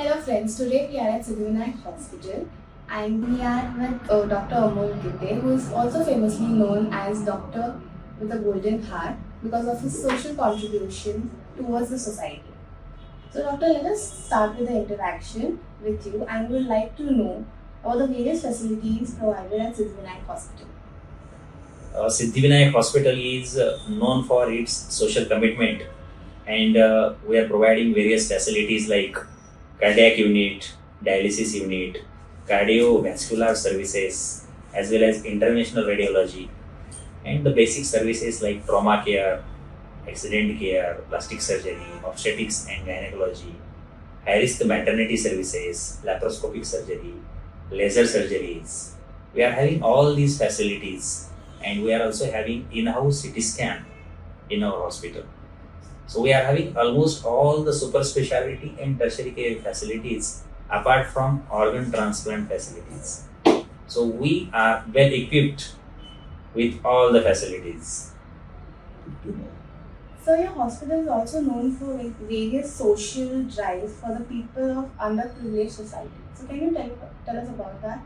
Hello friends, today we are at Siddhivinayak Hospital and we are with Dr. Amol Gite, who is also famously known as Doctor with a Golden Heart because of his social contribution towards the society. So Doctor, let us start with the interaction with you and we would like to know about the various facilities provided at Siddhivinayak Hospital. Siddhivinayak Hospital is known for its social commitment, and we are providing various facilities like cardiac unit, dialysis unit, cardiovascular services, as well as interventional radiology, and the basic services like trauma care, accident care, plastic surgery, obstetrics and gynecology, high risk maternity services, laparoscopic surgery, laser surgeries. We are having all these facilities, and we are also having in-house CT scan in our hospital. So we are having almost all the super specialty and tertiary care facilities apart from organ transplant facilities. So we are well equipped with all the facilities. So your hospital is also known for various social drives for the people of underprivileged society. So can you tell us about that?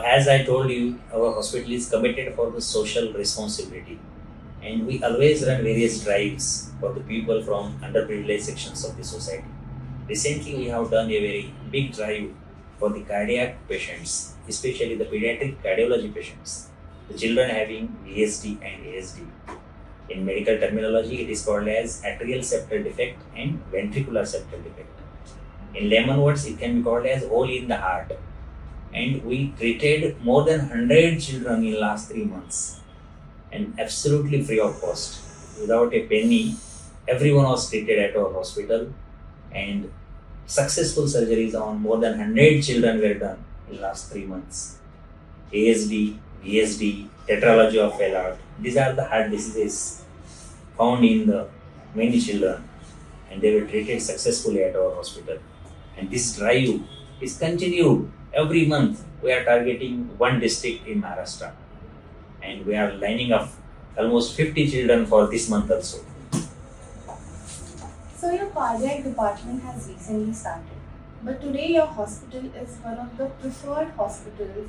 As I told you, our hospital is committed for the social responsibility, and we always run various drives for the people from underprivileged sections of the society. Recently, we have done a very big drive for the cardiac patients, especially the pediatric cardiology patients, the children having VSD and ASD. In medical terminology, it is called as atrial septal defect and ventricular septal defect. In layman words, it can be called as hole in the heart. And we treated more than 100 children in last 3 months, and absolutely free of cost, without a penny. Everyone was treated at our hospital, and successful surgeries on more than 100 children were done in last 3 months. ASD, VSD, tetralogy of Fallot, these are the heart diseases found in the many children, and they were treated successfully at our hospital. And this drive is continued every month. We are targeting one district in Maharashtra, and we are lining up almost 50 children for this month also. So your cardiac department has recently started, but today your hospital is one of the preferred hospitals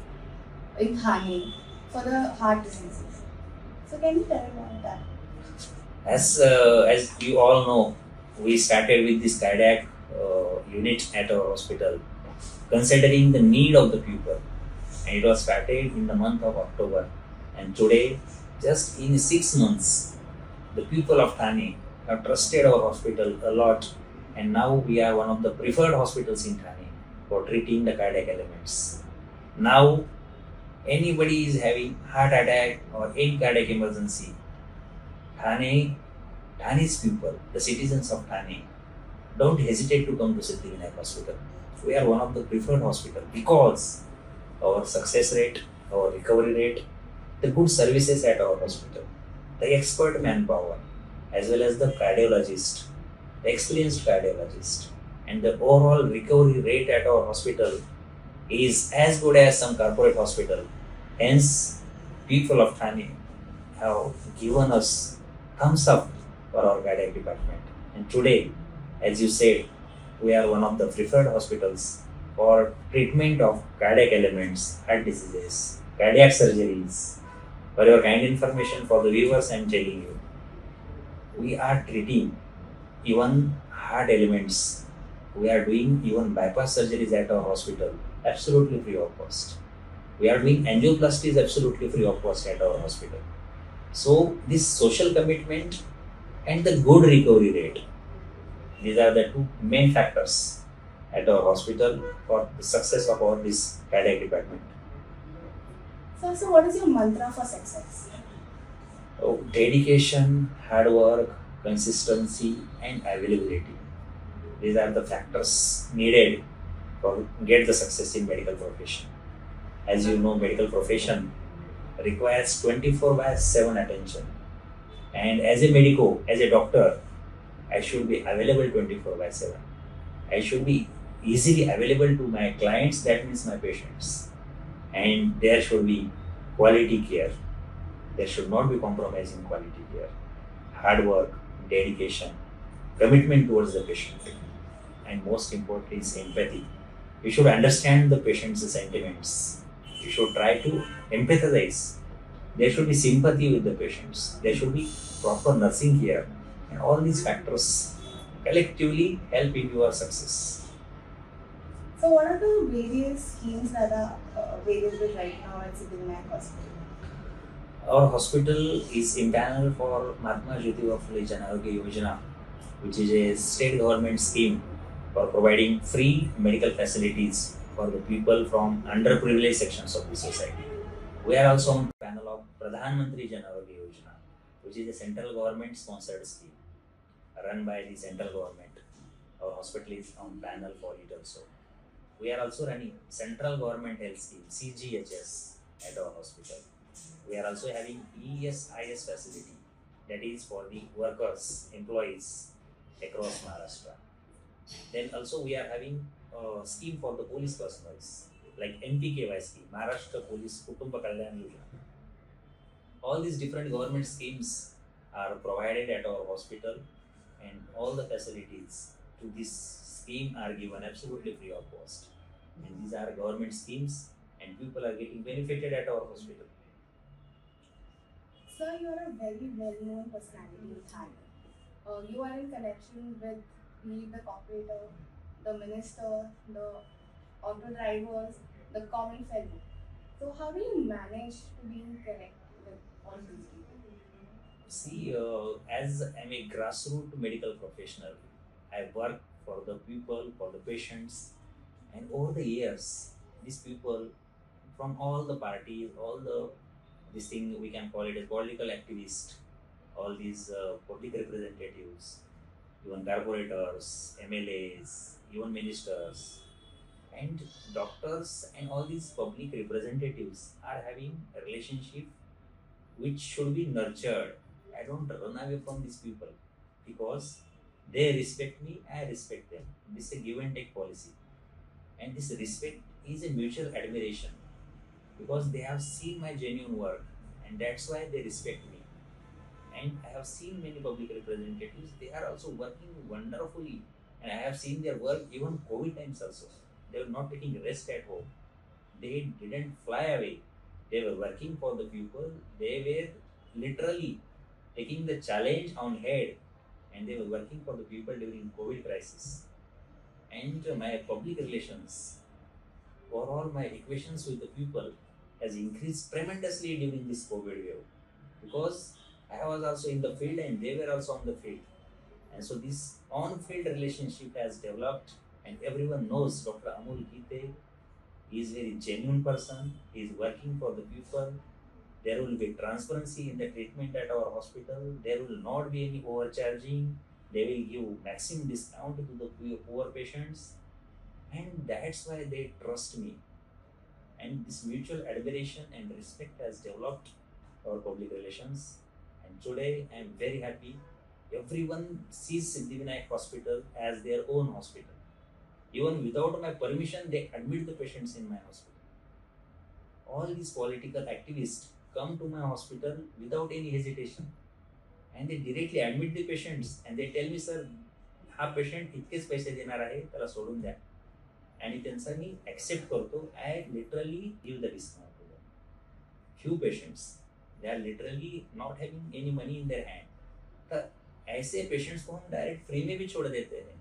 in Thane for the heart diseases. So can you tell about that? As you all know, we started with this cardiac unit at our hospital, considering the need of the people, and it was started in the month of October. And today, just in 6 months, the people of Thane have trusted our hospital a lot, and now we are one of the preferred hospitals in Thane for treating the cardiac elements. Now, anybody is having heart attack or any cardiac emergency, Thane's people, the citizens of Thane, don't hesitate to come to Siddhivinayak Hospital. We are one of the preferred hospital because our success rate, our recovery rate, the good services at our hospital, the expert manpower, as well as the cardiologist, the experienced cardiologist, and the overall recovery rate at our hospital is as good as some corporate hospital. Hence, people of Thane have given us thumbs up for our cardiac department. And today, as you said, we are one of the preferred hospitals for treatment of cardiac elements, heart diseases, cardiac surgeries. For your kind information for the viewers, I am telling you, we are treating even heart elements. We are doing even bypass surgeries at our hospital, absolutely free of cost. We are doing angioplasties absolutely free of cost at our hospital. So this social commitment and the good recovery rate, these are the two main factors at our hospital for the success of our this cardiac department. So what is your mantra for success? So dedication, hard work, consistency, and availability. These are the factors needed for get the success in medical profession. As you know, medical profession requires 24/7 attention. And as a medico, as a doctor, I should be available 24/7. I should be easily available to my clients, that means my patients. And there should be quality care. There should not be compromise in quality care. Hard work, dedication, commitment towards the patient. and most importantly is empathy. You should understand the patient's sentiments. You should try to empathize. There should be sympathy with the patients. There should be proper nursing care. And all these factors collectively help in your success. So, what are the various schemes that are available right now at Siddhivinayak Hospital? Our hospital is empaneled for Mahatma Jyotiba Phule Jan Arogya Yojana, which is a state government scheme for providing free medical facilities for the people from underprivileged sections of the society. We are also on panel of Pradhan Mantri Jan Arogya Yojana, which is a central government sponsored scheme run by the central government. Our hospital is on panel for it also. We are also running central government health scheme CGHS at our hospital. We are also having ESIS facility, that is for the workers, employees across Maharashtra. Then also we are having a scheme for the police personnels like MPKY scheme, Maharashtra Police Kutumba Kalyan Yojana. All these different government schemes are provided at our hospital, and all the facilities to this scheme are given absolutely free of cost. And these are government schemes, and people are getting benefited at our hospital. Sir, you are a very well-known personality in Thailand. You are in connection with the operator, the minister, the auto drivers, the common fellow. So, how do you manage to be in connect with all these people? See, as I'm a grassroots medical professional, I work for the people, for the patients, and over the years, these people from all the parties, all the this thing we can call it a political activist, all these public representatives, even corporators, MLAs, even ministers, and doctors, and all these public representatives are having a relationship which should be nurtured. I don't run away from these people because they respect me, I respect them. This is a give and take policy. And this respect is a mutual admiration because they have seen my genuine work, and that's why they respect me. And I have seen many public representatives, they are also working wonderfully. And I have seen their work even COVID times also. They were not taking rest at home. They didn't fly away. They were working for the people. They were literally taking the challenge on head, and they were working for the people during COVID crisis. And my public relations, overall my equations with the people has increased tremendously during this COVID wave because I was also in the field and they were also on the field. And so this on-field relationship has developed, and everyone knows Dr. Amol Gite. He is a very genuine person. He is working for the people. There will be transparency in the treatment at our hospital. There will not be any overcharging. They will give maximum discount to the poor patients, and that's why they trust me. And this mutual admiration and respect has developed our public relations. And today I am very happy. Everyone sees Siddhivinayak Hospital as their own hospital. Even without my permission, they admit the patients in my hospital. All these political activists come to my hospital without any hesitation, and they directly admit the patients, and they tell me, sir, हा patient इतकेच पैसे देणार आहे, त्याला सोडून द्या. आणि त्यांचा मी ॲक्सेप्ट करतो. I literally give the discount to them. Few patients they are literally not having any money in their hand, तो ऐसे पेशेंट्स को हम डायरेक्ट फ्री में भी छोड़ देते हैं.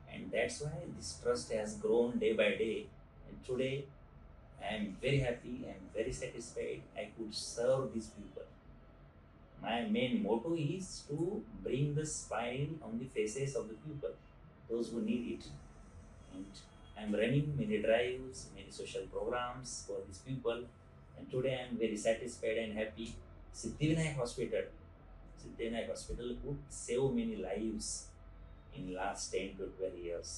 And that's why this trust has grown day by day. And today I am very happy, I am very satisfied I could serve these people. My main motto is to bring the smile on the faces of the people, those who need it. And I am running many drives, many social programs for these people. And today I am very satisfied and happy. Siddhivinayak Hospital, Siddhivinayak Hospital could save many lives in last 10 to 12 years.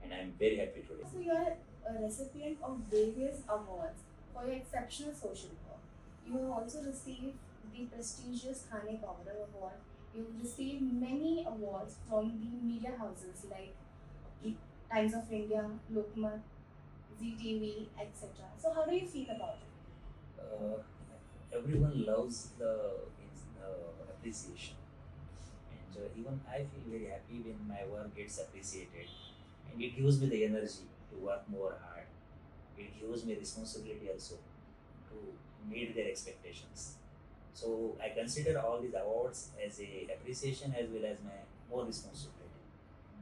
And I am very happy today. So, you are a recipient of various awards for your exceptional social work. You have also received the prestigious Khane Gaurav Award. You've received many awards from the media houses like the Times of India, Lokmat, ZTV, etc. So, how do you feel about it? Everyone loves the appreciation, and even I feel very happy when my work gets appreciated. and it gives me the energy to work more hard. It gives me responsibility also to meet their expectations. So I consider all these awards as a appreciation as well as my more responsibility.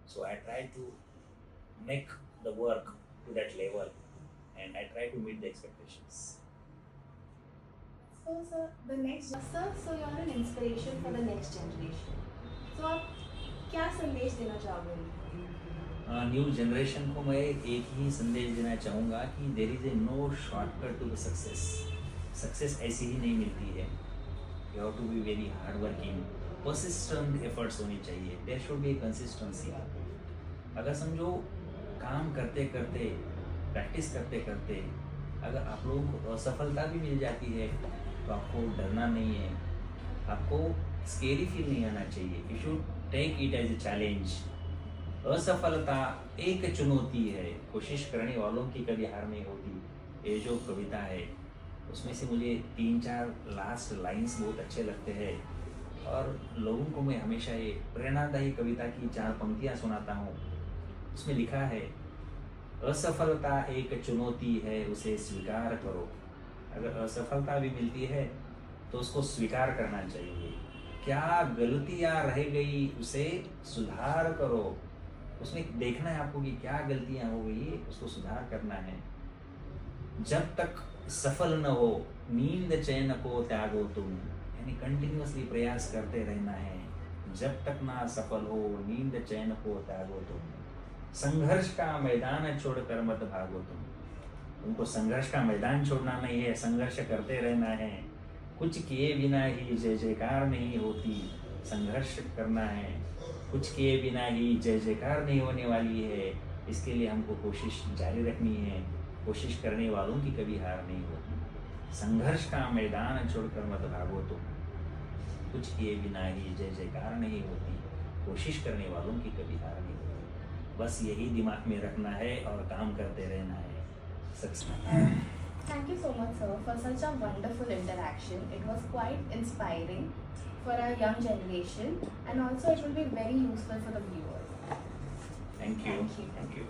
So I try to make the work to that level and I try to meet the expectations. So, sir, so you're an inspiration for the next generation. So, आप क्या संदेश देना चाहोगे उनको? New generation को मैं एक ही संदेश देना चाहूँगा कि there is a no shortcut to the success. Success ऐसी ही नहीं मिलती है. You have to be very hard working, persistent efforts होनी चाहिए. There should be consistency. अगर समझो काम करते करते, प्रैक्टिस करते करते अगर आप लोगों को असफलता भी मिल जाती है तो आपको डरना नहीं है, आपको स्केरी फील नहीं आना चाहिए. You should take it as a challenge. असफलता एक चुनौती है, कोशिश करने वालों की कभी हार नहीं होती. ये जो कविता है उसमें से मुझे 3-4 लास्ट लाइंस बहुत अच्छे लगते हैं और लोगों को मैं हमेशा ये प्रेरणादायी कविता की 4 पंक्तियाँ सुनाता हूँ. उसमें लिखा है, असफलता एक चुनौती है उसे स्वीकार करो. अगर असफलता भी मिलती है तो उसको स्वीकार करना चाहिए. क्या गलतियाँ रह गई उसे सुधार करो. उसमें देखना है आपको कि क्या गलतियाँ हो गई, उसको सुधार करना है. जब तक सफल न हो नींद चैन को त्यागो तुम. यानी कंटिन्यूअसली प्रयास करते रहना है. जब तक ना सफल हो नींद चैन को त्यागो तुम. संघर्ष का मैदान छोड़कर मत भागो तुम. तुमको संघर्ष का मैदान छोड़ना नहीं है, संघर्ष करते रहना है. कुछ किए बिना ही जय जयकार नहीं होती. संघर्ष करना है, कुछ किए बिना ही जय जयकार नहीं होने वाली है. इसके लिए हमको कोशिश जारी रखनी है. कोशिश करने वालों की कभी हार नहीं होती. संघर्ष का मैदान छोड़कर मत भागो तुम. कुछ किए बिना ही जय जयकार नहीं होती. कोशिश करने वालों की कभी हार नहीं होती. बस यही दिमाग में रखना है और काम करते रहना है. Thank you so much, sir, for such a wonderful interaction. It was quite inspiring for our young generation, and also it will be very useful for the viewers. Thank you. Thank you. Thank you.